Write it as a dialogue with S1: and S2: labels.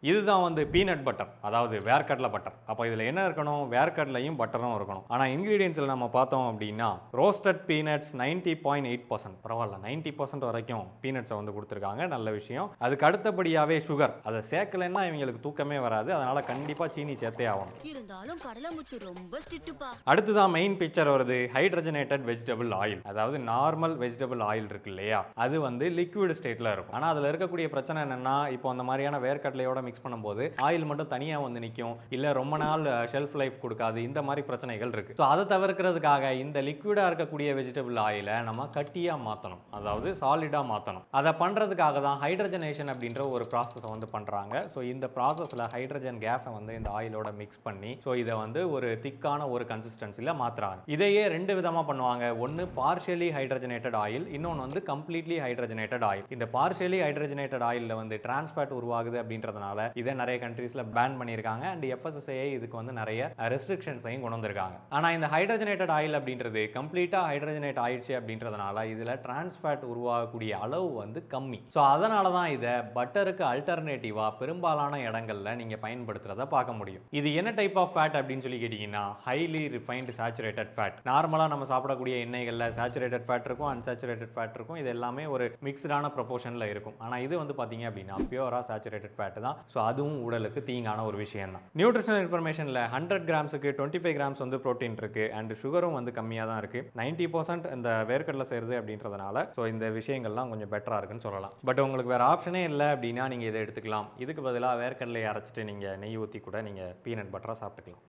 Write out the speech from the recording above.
S1: இதுதான் வந்து peanut butter, அதாவது வேர்க்கடலை பட்டர். அப்போ இதில் என்ன இருக்கணும், வேர்க்கடலையும் பட்டரும் இருக்கணும். ஆனால் இன்க்ரீடியன்ஸில் நம்ம பார்த்தோம் அப்படின்னா ரோஸ்டட் பீனட்ஸ் 90.8%, பரவாயில்ல 90% வரைக்கும் பீனட்ஸை வந்து கொடுத்துருக்காங்க, நல்ல விஷயம். அதுக்கு அடுத்தபடியாகவே சுகர், அதை சேர்க்கலைன்னா இவங்களுக்கு தூக்கமே வராது, அதனால கண்டிப்பாக சீனி சேர்த்தே ஆகணும்.
S2: இருந்தாலும் கடலைமுத்து ரொம்ப ஸ்ட்ரிக்ட்டுப்பா.
S1: அடுத்துதான் மெயின் பிக்சர் வருது, ஹைட்ரஜனேட்டட் வெஜிடபிள் ஆயில். அதாவது நார்மல் வெஜிடபிள் ஆயில் இருக்கு இல்லையா, அது வந்து லிக்விட் ஸ்டேட்டில் இருக்கும். ஆனால் அதில் இருக்கக்கூடிய பிரச்சனை என்னன்னா, இப்போ அந்த மாதிரியான வேர்க்கடலையோட மிக்ஸ் பண்ணும்போது ஆயில் மட்டும் தனியாக வந்து நிற்கும், இல்லை ரொம்ப நாள் ஷெல்ஃப் லைஃப் கொடுக்காது, இந்த மாதிரி பிரச்சனைகள் இருக்கு. ஸோ அதை தவிர்க்கிறதுக்காக இந்த லிக்விடாக இருக்கக்கூடிய வெஜிடபிள் ஆயிலை நம்ம கட்டியாக மாற்றணும், அதாவது சாலிடாக மாற்றணும். அதை பண்ணுறதுக்காக தான் ஹைட்ரஜனேஷன் அப்படின்ற ஒரு ப்ராசஸை வந்து பண்ணுறாங்க. ஸோ இந்த ப்ராசஸில் ஹைட்ரஜன் கேஸை வந்து இந்த ஆயிலோட மிக்ஸ் பண்ணி ஸோ இதை வந்து ஒரு திக்கான ஒரு கன்சிஸ்டன்சியில் மாற்றுறாங்க. இதையே ரெண்டு விதமாக பண்ணுவாங்க. ஒன்று பார்ஷியலி ஹைட்ரஜனேட்டட் ஆயில், இன்னொன்று வந்து கம்ப்ளீட்லி ஹைட்ரஜனேட்டட் ஆயில். இந்த பார்ஷியலி ஹைட்ரஜனேட்டட் ஆயிலில் வந்து டிரான்ஸ்ஃபேட் உருவாகுது அப்படின்றதுனால இதை நிறைய கண்ட்ரீஸ்ல பேன் பண்ணியிருக்காங்க. அண்ட் FSSAI இதுக்கு வந்து நிறைய ரெஸ்ட்ரிக்ஷன்ஸையும் கொண்டு வந்திருக்காங்க. ஆனால் இந்த ஹைட்ரஜனேட்டட் ஆயில் அப்படின்றது கம்ப்ளீட்டாக ஹைட்ரஜனேட் ஆயிடுச்சு அப்படின்றதுனால இதில் டிரான்ஸ்ஃபேட் உருவாகக்கூடிய அளவு வந்து கம்மி. ஸோ அதனால தான் இதை பட்டருக்கு அல்டர்னேட்டிவாக பெரும்பாலான இடங்களில் நீங்கள் பயன்படுத்துறதை பார்க்க முடியும். இது என்ன டைப் ஆஃப் ஃபேட் அப்படின்னு சொல்லி கேட்டிங்கன்னா, ஹைலி ரிஃபைன்டு சேச்சுரேட்டட் ஃபேட். நார்மலாக நம்ம சாப்பிடக்கூடிய எண்ணெய்களில் சேச்சுரேட்டட் ஃபேட் இருக்கும், அன்சேச்சுரேட்டட் ஃபேட் இருக்கும். இது எல்லாமே ஒரு மிக்ஸ்டான ப்ரொபோர்ஷனில் இருக்கும். ஆனால் இது வந்து பார்த்தீங்க அப்படின்னா பியூரா சேச்சுரேட்டட் ஃபேட் தான். ஸோ அதுவும் உடலுக்கு தீங்கான ஒரு விஷயம் தான். நியூட்ரிஷனல் இன்ஃபர்மேஷனில் 100 கிராம்ஸுக்கு 25 கிராம்ஸ் வந்து ப்ரோட்டீன் இருக்கு, அண்ட் சுகரும் வந்து கம்மியாக தான் இருக்கு. 90% இந்த வேர்க்கடலை செய்கிறது அப்படின்றதுனால ஸோ இந்த விஷயங்கள்லாம் கொஞ்சம் பெட்டராக இருக்குன்னு சொல்லலாம். பட் உங்களுக்கு வேறு ஆப்ஷனே இல்லை அப்படின்னா நீங்கள் இதை எடுத்துக்கலாம். இதுக்கு பதிலாக வேர்க்கடலையை அரைச்சிட்டு நீங்கள் நெய் ஊற்றி கூட நீங்கள் பீனட் பட்டராக சாப்பிட்டுக்கலாம்.